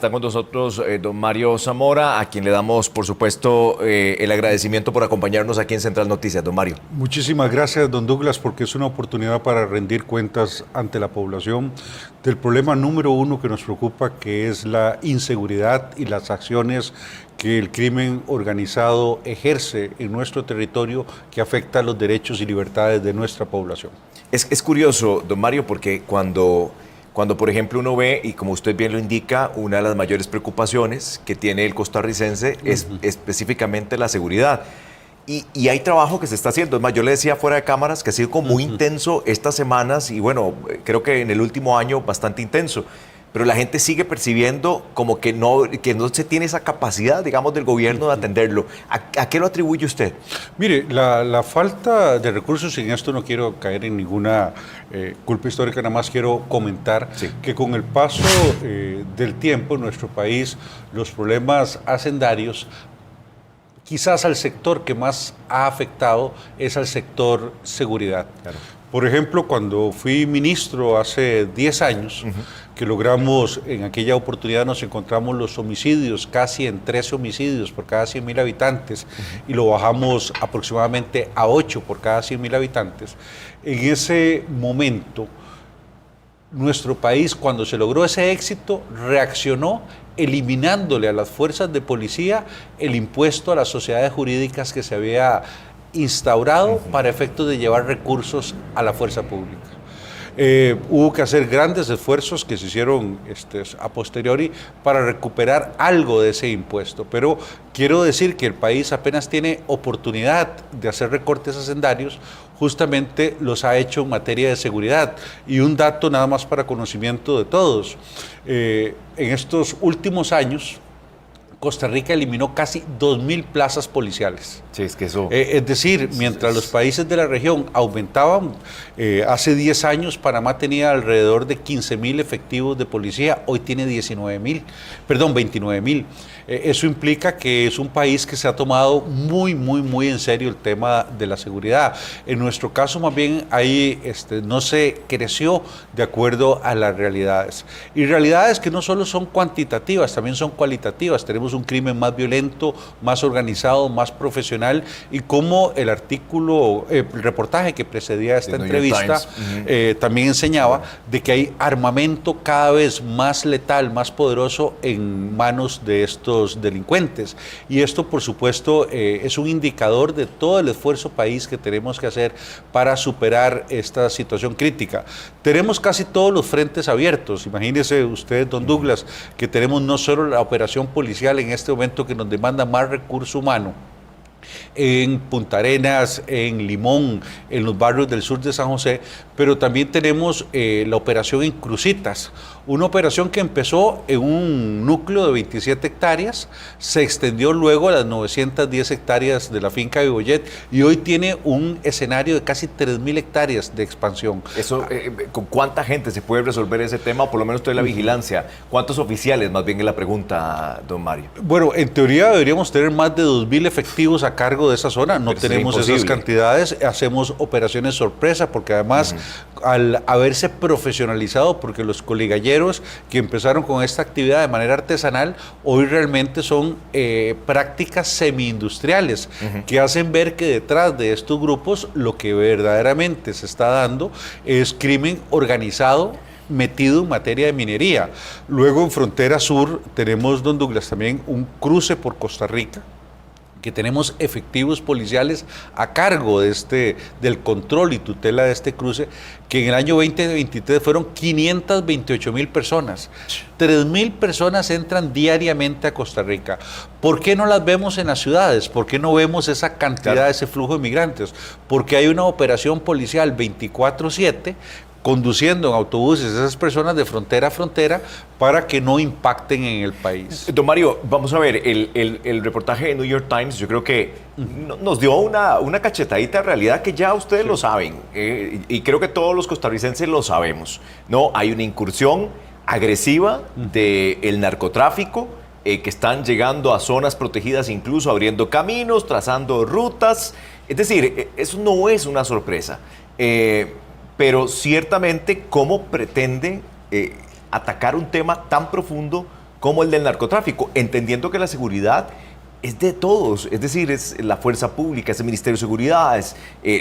Está con nosotros don Mario Zamora, a quien le damos, por supuesto, el agradecimiento por acompañarnos aquí en Central Noticias. Don Mario. Muchísimas gracias, don Douglas, porque es una oportunidad para rendir cuentas ante la población del problema número uno que nos preocupa, que es la inseguridad y las acciones que el crimen organizado ejerce en nuestro territorio, que afecta los derechos y libertades de nuestra población. Es curioso, don Mario, porque cuando, por ejemplo, uno ve, y como usted bien lo indica, una de las mayores preocupaciones que tiene el costarricense es específicamente la seguridad. Y hay trabajo que se está haciendo. Es más, yo le decía fuera de cámaras que ha sido como muy intenso estas semanas y bueno, creo que en el último año bastante intenso. Pero la gente sigue percibiendo como que no se tiene esa capacidad, digamos, del gobierno de atenderlo. ¿A qué lo atribuye usted? Mire, la falta de recursos, y en esto no quiero caer en ninguna culpa histórica, nada más quiero comentar que con el paso del tiempo en nuestro país, los problemas hacendarios, quizás al sector que más ha afectado es al sector seguridad. Claro. Por ejemplo, cuando fui ministro hace 10 años, que logramos, en aquella oportunidad nos encontramos los homicidios casi en 13 homicidios por cada 100.000 habitantes y lo bajamos aproximadamente a 8 por cada 100.000 habitantes. En ese momento, nuestro país, cuando se logró ese éxito, reaccionó eliminándole a las fuerzas de policía el impuesto a las sociedades jurídicas que se había instaurado para efectos de llevar recursos a la fuerza pública. Hubo que hacer grandes esfuerzos que se hicieron a posteriori para recuperar algo de ese impuesto, pero quiero decir que el país apenas tiene oportunidad de hacer recortes hacendarios, justamente los ha hecho en materia de seguridad. Y un dato nada más para conocimiento de todos, en estos últimos años, Costa Rica eliminó casi 2.000 plazas policiales. Sí, es que eso... es decir, mientras los países de la región aumentaban, hace 10 años Panamá tenía alrededor de 15.000 efectivos de policía, hoy tiene 29.000. Eso implica que es un país que se ha tomado muy en serio el tema de la seguridad. En nuestro caso, más bien, ahí no se creció de acuerdo a las realidades. Y realidades que no solo son cuantitativas, también son cualitativas. Tenemos un crimen más violento, más organizado, más profesional, y como el artículo, el reportaje que precedía esta entrevista también enseñaba de que hay armamento cada vez más letal, más poderoso en manos de estos delincuentes. Y esto, por supuesto, es un indicador de todo el esfuerzo país que tenemos que hacer para superar esta situación crítica. Tenemos casi todos los frentes abiertos. Imagínese usted, don Douglas, que tenemos no solo la operación policial en este momento que nos demanda más recurso humano, en Punta Arenas, en Limón, en los barrios del sur de San José, pero también tenemos la operación en Cruzitas, una operación que empezó en un núcleo de 27 hectáreas, se extendió luego a las 910 hectáreas de la finca de Viboyet y hoy tiene un escenario de casi 3.000 hectáreas de expansión. Eso, ¿con cuánta gente se puede resolver ese tema? Por lo menos toda la vigilancia. ¿Cuántos oficiales, más bien es la pregunta, don Mario? Bueno, en teoría deberíamos tener más de 2.000 efectivos a cargo de esa zona, no tenemos esas cantidades, hacemos operaciones sorpresa, porque además al haberse profesionalizado, porque los coligalleros que empezaron con esta actividad de manera artesanal, hoy realmente son prácticas semi-industriales, que hacen ver que detrás de estos grupos lo que verdaderamente se está dando es crimen organizado metido en materia de minería. Luego en frontera sur tenemos, don Douglas, también un cruce por Costa Rica, que tenemos efectivos policiales a cargo de del control y tutela de este cruce, que en el año 2023 fueron 528.000 personas. 3.000 personas entran diariamente a Costa Rica. ¿Por qué no las vemos en las ciudades? ¿Por qué no vemos esa cantidad, ese flujo de migrantes? Porque hay una operación policial 24/7 conduciendo en autobuses a esas personas de frontera a frontera para que no impacten en el país. Don Mario, vamos a ver, el reportaje de New York Times yo creo que nos dio una cachetadita de realidad que ya ustedes lo saben, y creo que todos los costarricenses lo sabemos, ¿no? Hay una incursión agresiva del narcotráfico, que están llegando a zonas protegidas, incluso abriendo caminos, trazando rutas. Es decir, eso no es una sorpresa. Pero ciertamente, ¿cómo pretende atacar un tema tan profundo como el del narcotráfico, entendiendo que la seguridad es de todos, es decir, es la fuerza pública, es el Ministerio de Seguridad, es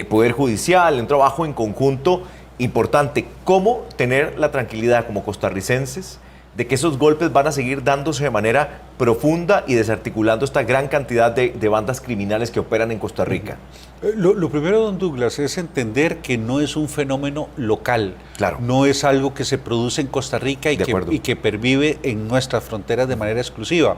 Poder Judicial, un trabajo en conjunto importante. ¿Cómo tener la tranquilidad como costarricenses de que esos golpes van a seguir dándose de manera profunda y desarticulando esta gran cantidad de bandas criminales que operan en Costa Rica? Lo primero, don Douglas, es entender que no es un fenómeno local. Claro. No es algo que se produce en Costa Rica y que pervive en nuestras fronteras de manera exclusiva.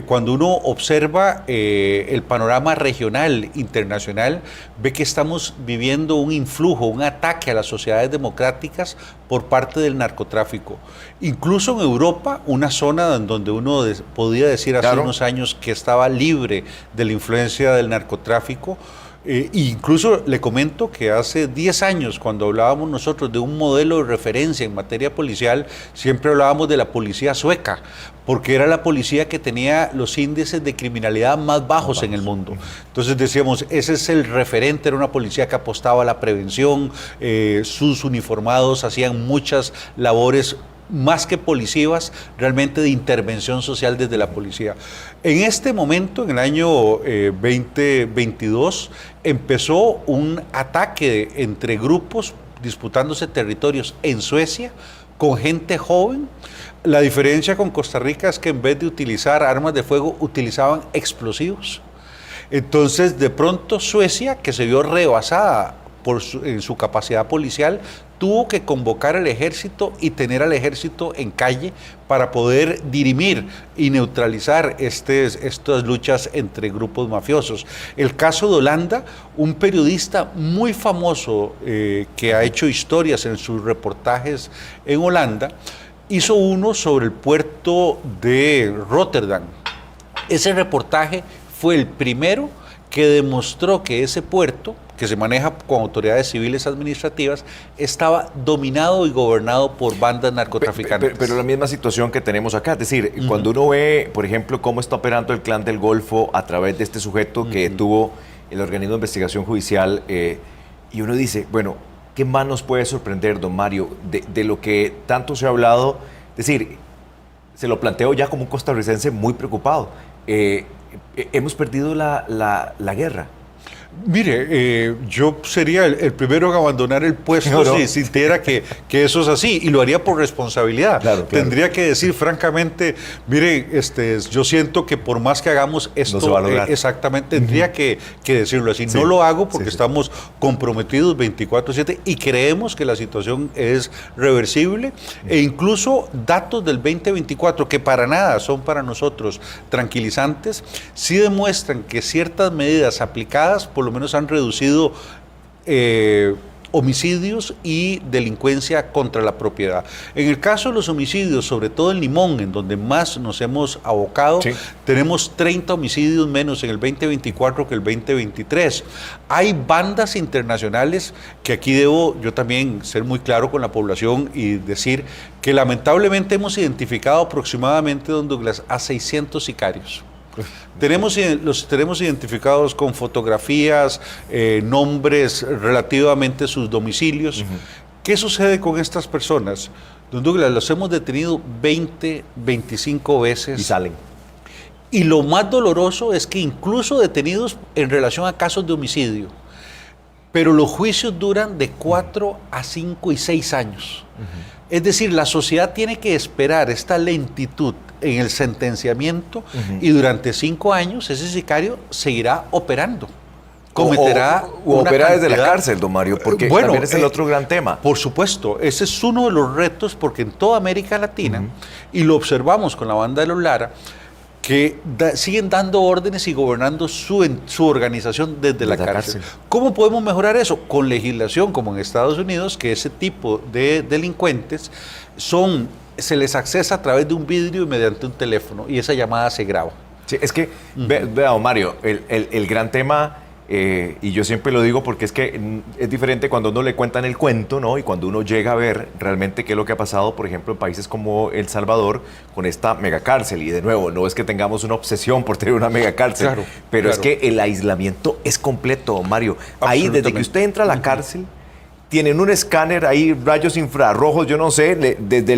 Cuando uno observa el panorama regional, internacional, ve que estamos viviendo un influjo, un ataque a las sociedades democráticas por parte del narcotráfico. Incluso en Europa, una zona en donde uno podía decir hace unos años que estaba libre de la influencia del narcotráfico. Incluso le comento que hace 10 años, cuando hablábamos nosotros de un modelo de referencia en materia policial, siempre hablábamos de la policía sueca, porque era la policía que tenía los índices de criminalidad más bajos en el mundo. Entonces decíamos, ese es el referente, era una policía que apostaba a la prevención, sus uniformados hacían muchas labores más que policivas, realmente de intervención social desde la policía. En este momento, en el año 2022, empezó un ataque entre grupos disputándose territorios en Suecia con gente joven. La diferencia con Costa Rica es que en vez de utilizar armas de fuego, utilizaban explosivos. Entonces, de pronto Suecia, que se vio rebasada en su capacidad policial, tuvo que convocar al ejército y tener al ejército en calle para poder dirimir y neutralizar estas luchas entre grupos mafiosos. El caso de Holanda, un periodista muy famoso que ha hecho historias en sus reportajes en Holanda, hizo uno sobre el puerto de Rotterdam. Ese reportaje fue el primero que demostró que ese puerto, que se maneja con autoridades civiles administrativas, estaba dominado y gobernado por bandas narcotraficantes. Pero la misma situación que tenemos acá, es decir, cuando uno ve, por ejemplo, cómo está operando el Clan del Golfo a través de este sujeto que tuvo el organismo de investigación judicial, y uno dice, bueno, ¿qué más nos puede sorprender, don Mario, de lo que tanto se ha hablado? Es decir, se lo planteo ya como un costarricense muy preocupado. Hemos perdido la guerra. Mire, yo sería el primero en abandonar el puesto si sintiera que eso es así, y lo haría por responsabilidad. Claro. Tendría que decir francamente, mire, yo siento que por más que hagamos esto, no se va a lograr. Exactamente, tendría que decirlo así. No lo hago porque estamos comprometidos 24/7 y creemos que la situación es reversible, e incluso datos del 2024, que para nada son para nosotros tranquilizantes, sí demuestran que ciertas medidas aplicadas por lo menos han reducido homicidios y delincuencia contra la propiedad. En el caso de los homicidios, sobre todo en Limón, en donde más nos hemos abocado, tenemos 30 homicidios menos en el 2024 que el 2023. Hay bandas internacionales que aquí debo yo también ser muy claro con la población y decir que lamentablemente hemos identificado aproximadamente, don Douglas, a 600 sicarios. Los tenemos identificados con fotografías, nombres, relativamente sus domicilios. ¿Qué sucede con estas personas? Don Douglas, los hemos detenido 20, 25 veces. Y salen. Y lo más doloroso es que incluso detenidos en relación a casos de homicidio, pero los juicios duran de 4 a 5 y 6 años. Es decir, la sociedad tiene que esperar esta lentitud en el sentenciamiento y durante 5 años ese sicario seguirá operando. Cometerá o opera desde la cárcel, don Mario, porque también es el otro gran tema. Por supuesto, ese es uno de los retos, porque en toda América Latina, y lo observamos con la banda de los Lara, que siguen dando órdenes y gobernando su organización desde la cárcel. ¿Cómo podemos mejorar eso? Con legislación, como en Estados Unidos, que ese tipo de delincuentes se les accesa a través de un vidrio y mediante un teléfono, y esa llamada se graba. Sí, es que, vea, Mario, el gran tema, y yo siempre lo digo porque es que es diferente cuando uno le cuentan el cuento, ¿no? Y cuando uno llega a ver realmente qué es lo que ha pasado, por ejemplo, en países como El Salvador, con esta megacárcel. Y de nuevo, no es que tengamos una obsesión por tener una megacárcel, pero es que el aislamiento es completo, Mario. Ahí, desde que usted entra a la cárcel, tienen un escáner ahí, rayos infrarrojos, yo no sé, desde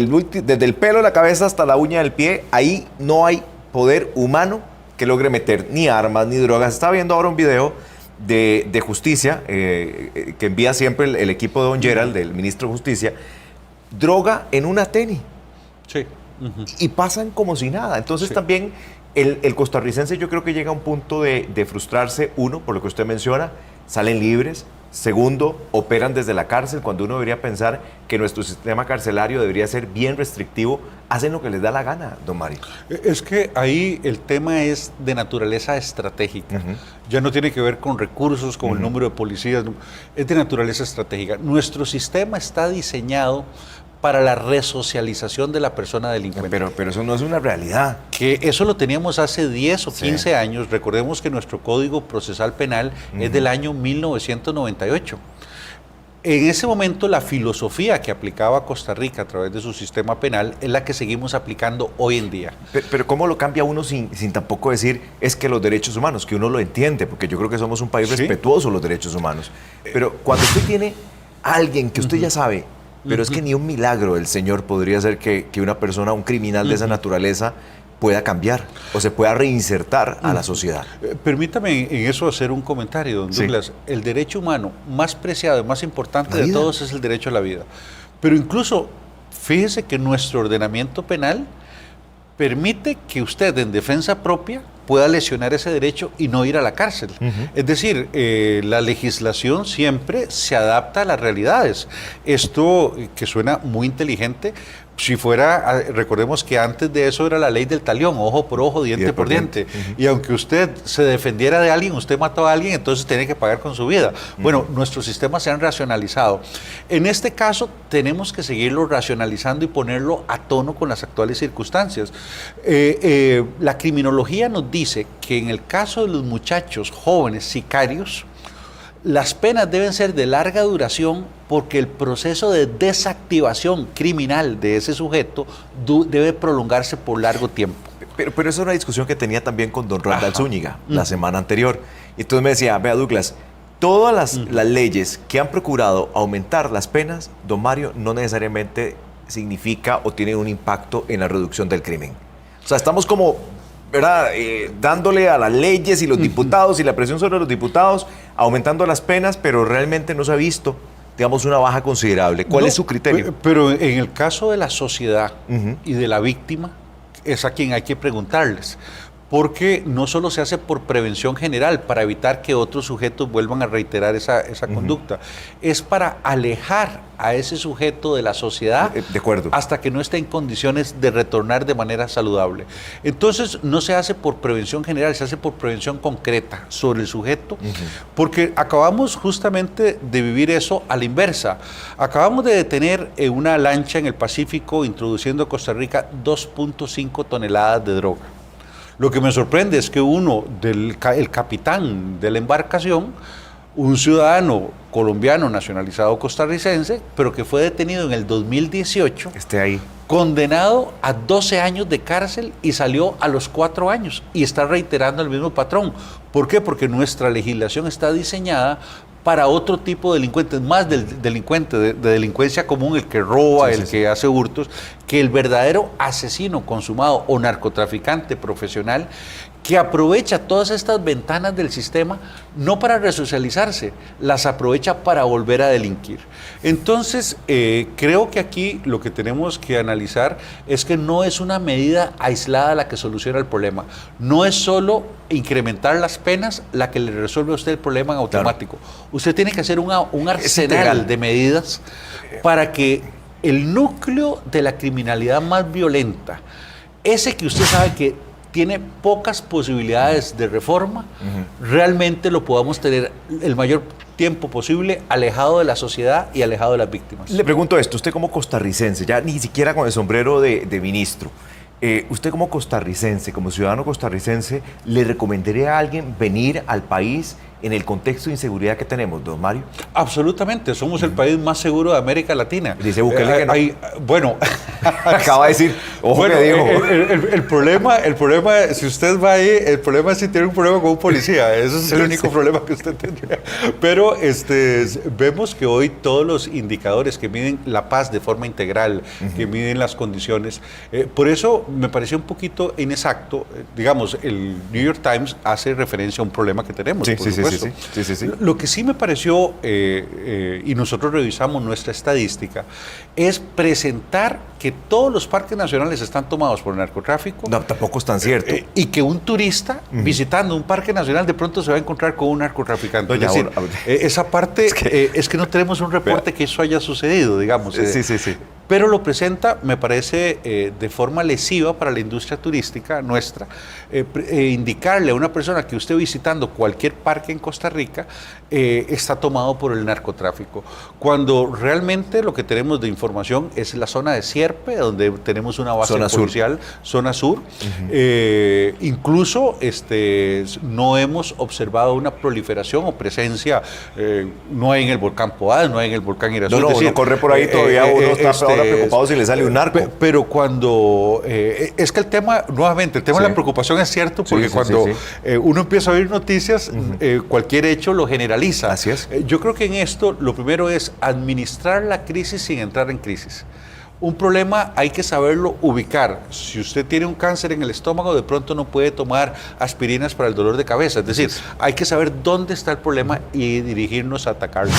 el pelo de la cabeza hasta la uña del pie, ahí no hay poder humano que logre meter ni armas ni drogas. Estaba viendo ahora un video de justicia que envía siempre el equipo de Don Gerald, del ministro de Justicia, droga en una tenis. Sí. Y pasan como si nada. Entonces también el costarricense yo creo que llega a un punto de frustrarse, uno, por lo que usted menciona, salen libres. Segundo, operan desde la cárcel, cuando uno debería pensar que nuestro sistema carcelario debería ser bien restrictivo. Hacen lo que les da la gana, don Mario. Es que ahí el tema es de naturaleza estratégica. Ya no tiene que ver con recursos, con el número de policías, es de naturaleza estratégica. Nuestro sistema está diseñado para la resocialización de la persona delincuente. Pero eso no es una realidad. Que eso lo teníamos hace 10 o 15 años. Recordemos que nuestro Código Procesal Penal es del año 1998. En ese momento la filosofía que aplicaba Costa Rica a través de su sistema penal es la que seguimos aplicando hoy en día. Pero ¿cómo lo cambia uno sin tampoco decir es que los derechos humanos, que uno lo entiende, porque yo creo que somos un país respetuoso de los derechos humanos? Pero cuando usted tiene a alguien que usted ya sabe, pero es que ni un milagro del Señor podría hacer que una persona, un criminal de esa naturaleza, pueda cambiar o se pueda reinsertar a la sociedad. Permítame en eso hacer un comentario, don Douglas. El derecho humano más preciado y más importante de todos es el derecho a la vida. Pero incluso, fíjese que nuestro ordenamiento penal permite que usted en defensa propia pueda lesionar ese derecho y no ir a la cárcel. Es decir, la legislación siempre se adapta a las realidades. Esto que suena muy inteligente, si fuera, recordemos que antes de eso era la ley del talión, ojo por ojo, diente por diente. Y aunque usted se defendiera de alguien, usted mató a alguien, entonces tiene que pagar con su vida. Bueno, nuestros sistemas se han racionalizado. En este caso, tenemos que seguirlo racionalizando y ponerlo a tono con las actuales circunstancias. La criminología nos dice que en el caso de los muchachos jóvenes sicarios, las penas deben ser de larga duración porque el proceso de desactivación criminal de ese sujeto debe prolongarse por largo tiempo. Pero esa es una discusión que tenía también con don Randall Zúñiga la semana anterior. Y entonces me decía, vea Douglas, todas las leyes que han procurado aumentar las penas, don Mario, no necesariamente significa o tiene un impacto en la reducción del crimen. O sea, estamos como, ¿verdad?, dándole a las leyes y los diputados y la presión sobre los diputados, aumentando las penas, pero realmente no se ha visto, digamos, una baja considerable. ¿Cuál es su criterio? Pero en el caso de la sociedad y de la víctima, es a quien hay que preguntarles. Porque no solo se hace por prevención general, para evitar que otros sujetos vuelvan a reiterar esa conducta, es para alejar a ese sujeto de la sociedad de acuerdo, hasta que no esté en condiciones de retornar de manera saludable. Entonces no se hace por prevención general, se hace por prevención concreta sobre el sujeto, porque acabamos justamente de vivir eso a la inversa. Acabamos de detener una lancha en el Pacífico introduciendo a Costa Rica 2.5 toneladas de droga. Lo que me sorprende es que el capitán de la embarcación, un ciudadano colombiano nacionalizado costarricense, pero que fue detenido en el 2018, esté ahí, condenado a 12 años de cárcel y salió a los 4 años y está reiterando el mismo patrón. ¿Por qué? Porque nuestra legislación está diseñada para otro tipo de delincuentes, más del delincuente, de delincuencia común, el que roba, que hace hurtos, que el verdadero asesino consumado o narcotraficante profesional que aprovecha todas estas ventanas del sistema no para resocializarse, las aprovecha para volver a delinquir. Entonces, creo que aquí lo que tenemos que analizar es que no es una medida aislada la que soluciona el problema. No es solo incrementar las penas la que le resuelve a usted el problema en automático. Claro. Usted tiene que hacer un arsenal de medidas para que el núcleo de la criminalidad más violenta, ese que usted sabe que tiene pocas posibilidades de reforma, realmente lo podamos tener el mayor tiempo posible alejado de la sociedad y alejado de las víctimas. Le pregunto esto, usted como costarricense, ya ni siquiera con el sombrero de ministro, Usted como costarricense, como ciudadano costarricense, ¿le recomendaría a alguien venir al país en el contexto de inseguridad que tenemos, don Mario? Absolutamente, somos el país más seguro de América Latina. Dice Bukele que no. Bueno, acaba de decir, ojo, bueno, que dijo. El problema, si usted va ahí, el problema es si tiene un problema con un policía. Ese es el único problema que usted tendría. Pero vemos que hoy todos los indicadores que miden la paz de forma integral, que miden las condiciones, por eso me pareció un poquito inexacto. Digamos, el New York Times hace referencia a un problema que tenemos, por supuesto. Sí. Lo que sí me pareció, y nosotros revisamos nuestra estadística, es presentar que todos los parques nacionales están tomados por el narcotráfico. No, tampoco es tan cierto. Y que un turista visitando un parque nacional de pronto se va a encontrar con un narcotraficante. Doña, es decir, esa parte es que no tenemos un reporte que eso haya sucedido, digamos. Sí. Pero lo presenta, me parece, de forma lesiva para la industria turística nuestra, indicarle a una persona que usted visitando cualquier parque en Costa Rica está tomado por el narcotráfico, cuando realmente lo que tenemos de información es la zona de Sierpe, donde tenemos una base policial, zona sur. Incluso no hemos observado una proliferación o presencia, no hay en el volcán Poás, no hay en el volcán Irazú. No, uno corre por ahí todavía, uno está ahora preocupado si le sale un narco. Pero cuando, es que el tema, nuevamente, el tema de la preocupación es cierto, porque cuando uno empieza a oír noticias, cualquier hecho lo generaliza. Así es. Yo creo que en esto lo primero es administrar la crisis sin entrar en crisis. Un problema hay que saberlo ubicar. Si usted tiene un cáncer en el estómago, de pronto no puede tomar aspirinas para el dolor de cabeza. Es decir, hay que saber dónde está el problema y dirigirnos a atacarlo.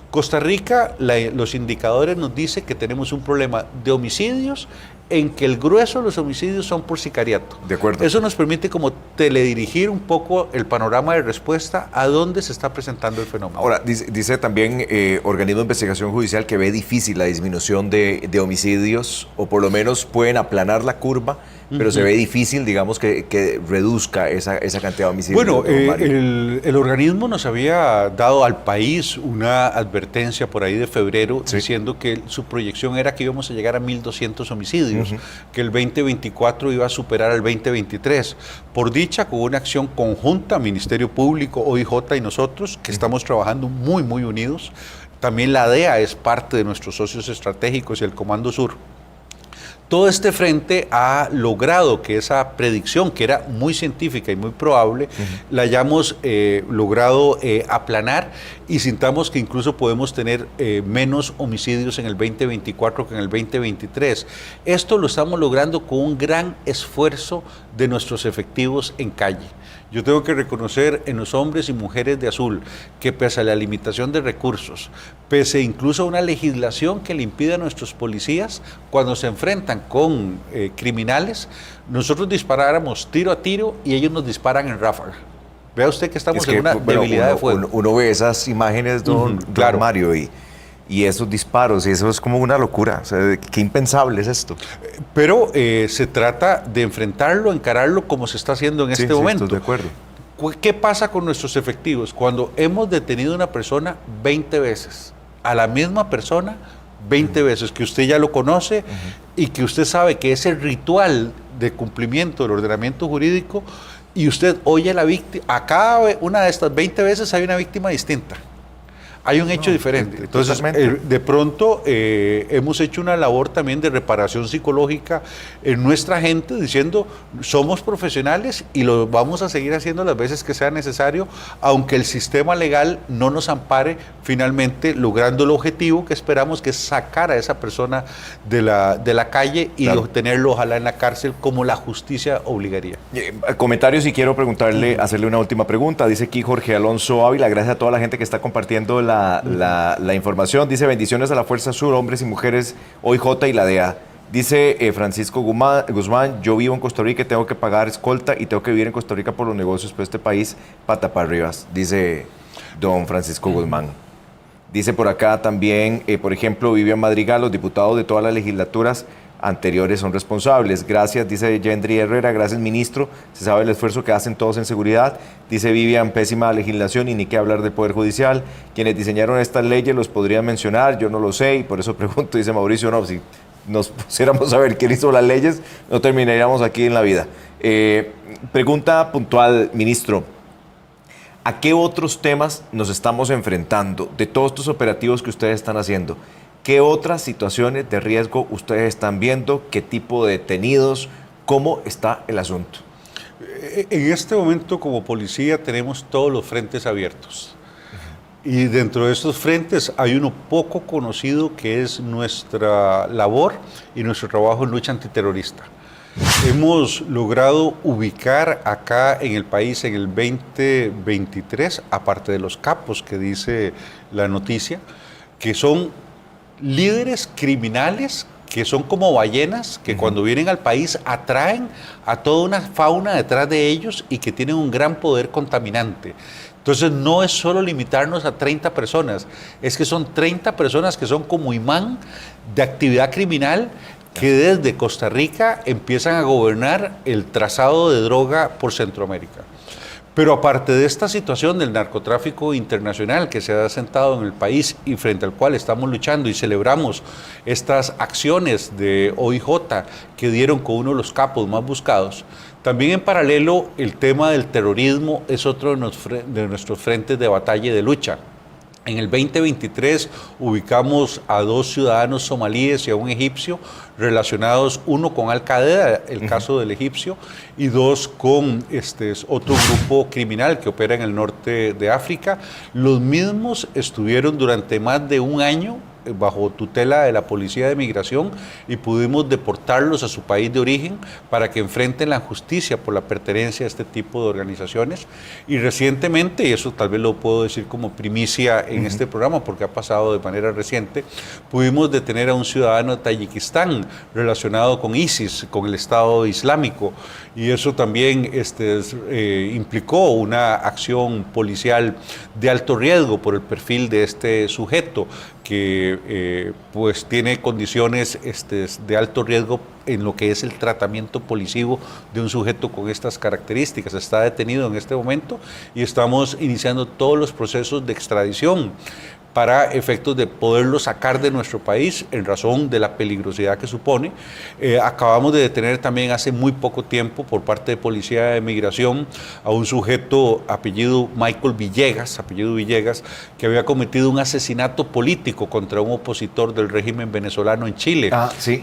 Costa Rica, los indicadores nos dicen que tenemos un problema de homicidios en que el grueso de los homicidios son por sicariato. De acuerdo. Eso nos permite como teledirigir un poco el panorama de respuesta a dónde se está presentando el fenómeno. Ahora, dice también organismo de investigación judicial que ve difícil la disminución de homicidios, o por lo menos pueden aplanar la curva, pero se ve difícil, digamos, que reduzca esa cantidad de homicidios. Bueno, el organismo nos había dado al país una advertencia por ahí de febrero, diciendo que su proyección era que íbamos a llegar a 1.200 homicidios, que el 2024 iba a superar al 2023. Por dicha, con una acción conjunta, Ministerio Público, OIJ y nosotros, que estamos trabajando muy, muy unidos. También la DEA es parte de nuestros socios estratégicos y el Comando Sur. Todo este frente ha logrado que esa predicción, que era muy científica y muy probable, la hayamos logrado aplanar y sintamos que incluso podemos tener menos homicidios en el 2024 que en el 2023. Esto lo estamos logrando con un gran esfuerzo de nuestros efectivos en calle. Yo tengo que reconocer en los hombres y mujeres de azul que pese a la limitación de recursos, pese incluso a una legislación que le impide a nuestros policías, cuando se enfrentan con criminales, nosotros disparáramos tiro a tiro y ellos nos disparan en ráfaga. Vea usted que estamos en una debilidad de fuego. Uno ve esas imágenes, don Mario, y esos disparos, y eso es como una locura. O sea, qué impensable es esto. Pero se trata de enfrentarlo, encararlo como se está haciendo en este momento. Estoy de acuerdo. ¿Qué pasa con nuestros efectivos? Cuando hemos detenido a una persona 20 veces, a la misma persona 20 veces, que usted ya lo conoce y que usted sabe que ese ritual de cumplimiento del ordenamiento jurídico, y usted oye a la víctima, a cada una de estas 20 veces hay una víctima distinta. Hay un hecho diferente. Entonces, de pronto hemos hecho una labor también de reparación psicológica en nuestra gente, diciendo, somos profesionales y lo vamos a seguir haciendo las veces que sea necesario, aunque el sistema legal no nos ampare, finalmente logrando el objetivo que esperamos, que es sacar a esa persona de la calle y tenerlo ojalá en la cárcel como la justicia obligaría. Comentarios, y quiero preguntarle, hacerle una última pregunta. Dice aquí Jorge Alonso Ávila, gracias a toda la gente que está compartiendo la información. Dice, bendiciones a la Fuerza Sur, hombres y mujeres, OIJ y la DEA. Dice Francisco Guzmán, yo vivo en Costa Rica y tengo que pagar escolta y tengo que vivir en Costa Rica por los negocios, pero este país pata para arriba, dice don Francisco Guzmán. Dice por acá también, por ejemplo, Vivian Madrigal, los diputados de todas las legislaturas anteriores son responsables. Gracias, dice Yendri Herrera, gracias ministro, se sabe el esfuerzo que hacen todos en seguridad. Dice Vivian, pésima legislación y ni qué hablar del Poder Judicial. Quienes diseñaron estas leyes los podrían mencionar, yo no lo sé y por eso pregunto, dice Mauricio, no, si nos pusiéramos a ver quién hizo las leyes, no terminaríamos aquí en la vida. Pregunta puntual, ministro. ¿A qué otros temas nos estamos enfrentando de todos estos operativos que ustedes están haciendo? ¿Qué otras situaciones de riesgo ustedes están viendo? ¿Qué tipo de detenidos? ¿Cómo está el asunto? En este momento, como policía, tenemos todos los frentes abiertos. Y dentro de estos frentes hay uno poco conocido, que es nuestra labor y nuestro trabajo en lucha antiterrorista. Hemos logrado ubicar acá en el país en el 2023, aparte de los capos que dice la noticia, que son líderes criminales que son como ballenas, que cuando vienen al país atraen a toda una fauna detrás de ellos y que tienen un gran poder contaminante. Entonces no es solo limitarnos a 30 personas, es que son 30 personas que son como imán de actividad criminal que desde Costa Rica empiezan a gobernar el trazado de droga por Centroamérica. Pero aparte de esta situación del narcotráfico internacional que se ha asentado en el país y frente al cual estamos luchando y celebramos estas acciones de OIJ que dieron con uno de los capos más buscados, también en paralelo el tema del terrorismo es otro de nuestros frentes de batalla y de lucha. En el 2023 ubicamos a 2 ciudadanos somalíes y a un egipcio relacionados, uno con Al-Qaeda, el caso del egipcio, y 2 con otro grupo criminal que opera en el norte de África. Los mismos estuvieron durante más de un año bajo tutela de la Policía de Migración y pudimos deportarlos a su país de origen para que enfrenten la justicia por la pertenencia a este tipo de organizaciones. Y recientemente, y eso tal vez lo puedo decir como primicia en este programa porque ha pasado de manera reciente, pudimos detener a un ciudadano de Tayikistán relacionado con ISIS, con el Estado Islámico, y eso también implicó una acción policial de alto riesgo por el perfil de este sujeto que pues tiene condiciones de alto riesgo en lo que es el tratamiento policivo de un sujeto con estas características. Está detenido en este momento y estamos iniciando todos los procesos de extradición para efectos de poderlo sacar de nuestro país en razón de la peligrosidad que supone. Acabamos de detener también hace muy poco tiempo por parte de Policía de Migración a un sujeto apellido Michael Villegas, que había cometido un asesinato político contra un opositor del régimen venezolano en Chile,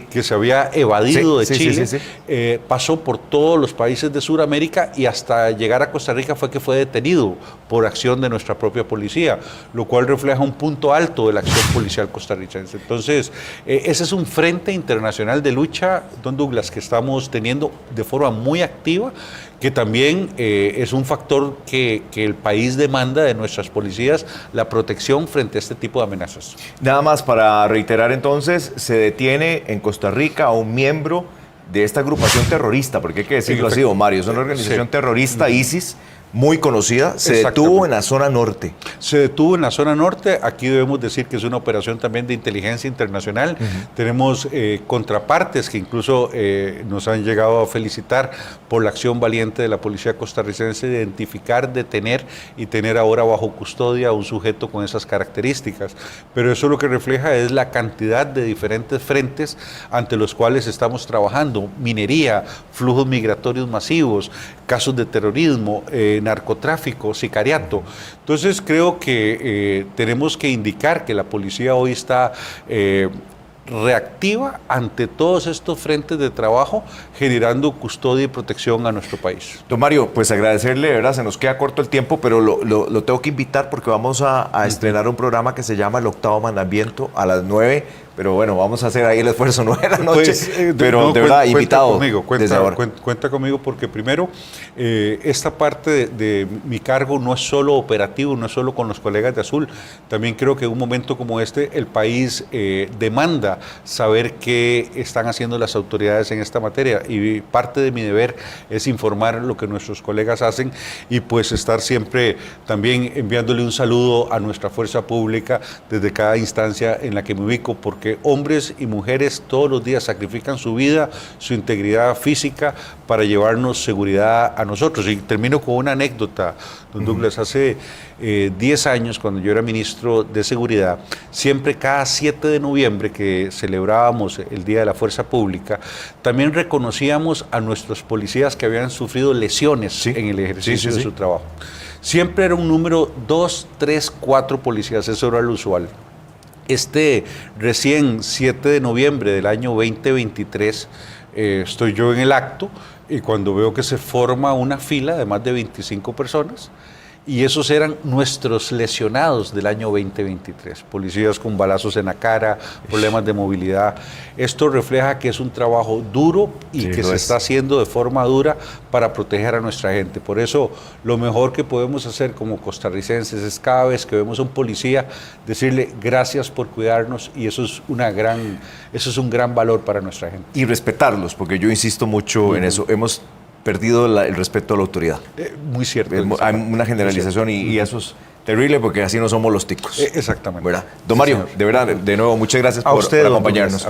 que se había evadido de Chile, pasó por todos los países de Sudamérica y hasta llegar a Costa Rica fue que fue detenido por acción de nuestra propia policía, lo cual refleja un punto alto de la acción policial costarricense. Entonces, ese es un frente internacional de lucha, don Douglas, que estamos teniendo de forma muy activa, que también es un factor que el país demanda de nuestras policías, la protección frente a este tipo de amenazas. Nada más para reiterar entonces, se detiene en Costa Rica a un miembro de esta agrupación terrorista, porque hay que decirlo así, don Mario, es una organización terrorista, ISIS, muy conocida, se detuvo en la zona norte. Se detuvo en la zona norte, aquí debemos decir que es una operación también de inteligencia internacional. Tenemos contrapartes que incluso nos han llegado a felicitar por la acción valiente de la policía costarricense de identificar, detener y tener ahora bajo custodia a un sujeto con esas características. Pero eso lo que refleja es la cantidad de diferentes frentes ante los cuales estamos trabajando: minería, flujos migratorios masivos, casos de terrorismo, narcotráfico, sicariato. Entonces creo que tenemos que indicar que la policía hoy está reactiva ante todos estos frentes de trabajo, generando custodia y protección a nuestro país. Don Mario, pues agradecerle, ¿verdad? Se nos queda corto el tiempo, pero lo tengo que invitar porque vamos a estrenar un programa que se llama El Octavo Mandamiento a las 9. Pero bueno, vamos a hacer ahí el esfuerzo 9 de la noche, pues, pero no, de verdad, invitado. Cuenta conmigo porque primero, esta parte de mi cargo no es solo operativo, no es solo con los colegas de Azul, también creo que en un momento como este el país demanda saber qué están haciendo las autoridades en esta materia, y parte de mi deber es informar lo que nuestros colegas hacen y pues estar siempre también enviándole un saludo a nuestra fuerza pública desde cada instancia en la que me ubico, porque porque hombres y mujeres todos los días sacrifican su vida, su integridad física para llevarnos seguridad a nosotros. Y termino con una anécdota, don Douglas. Hace 10 años, cuando yo era ministro de Seguridad, siempre cada 7 de noviembre que celebrábamos el Día de la Fuerza Pública, también reconocíamos a nuestros policías que habían sufrido lesiones en el ejercicio de su trabajo. Siempre era un número 2, 3, 4 policías, eso era lo usual. Este recién 7 de noviembre del año 2023, estoy yo en el acto y cuando veo que se forma una fila de más de 25 personas, y esos eran nuestros lesionados del año 2023, policías con balazos en la cara, problemas de movilidad. Esto refleja que es un trabajo duro y que se está haciendo de forma dura para proteger a nuestra gente. Por eso lo mejor que podemos hacer como costarricenses es cada vez que vemos a un policía decirle gracias por cuidarnos, y eso es un gran valor para nuestra gente. Y respetarlos, porque yo insisto mucho en eso. Hemos perdido el respeto a la autoridad. Muy cierto. Hay una generalización y eso es terrible porque así no somos los ticos. Exactamente. ¿Verdad? Don Mario, de verdad, de nuevo, muchas gracias por acompañarnos.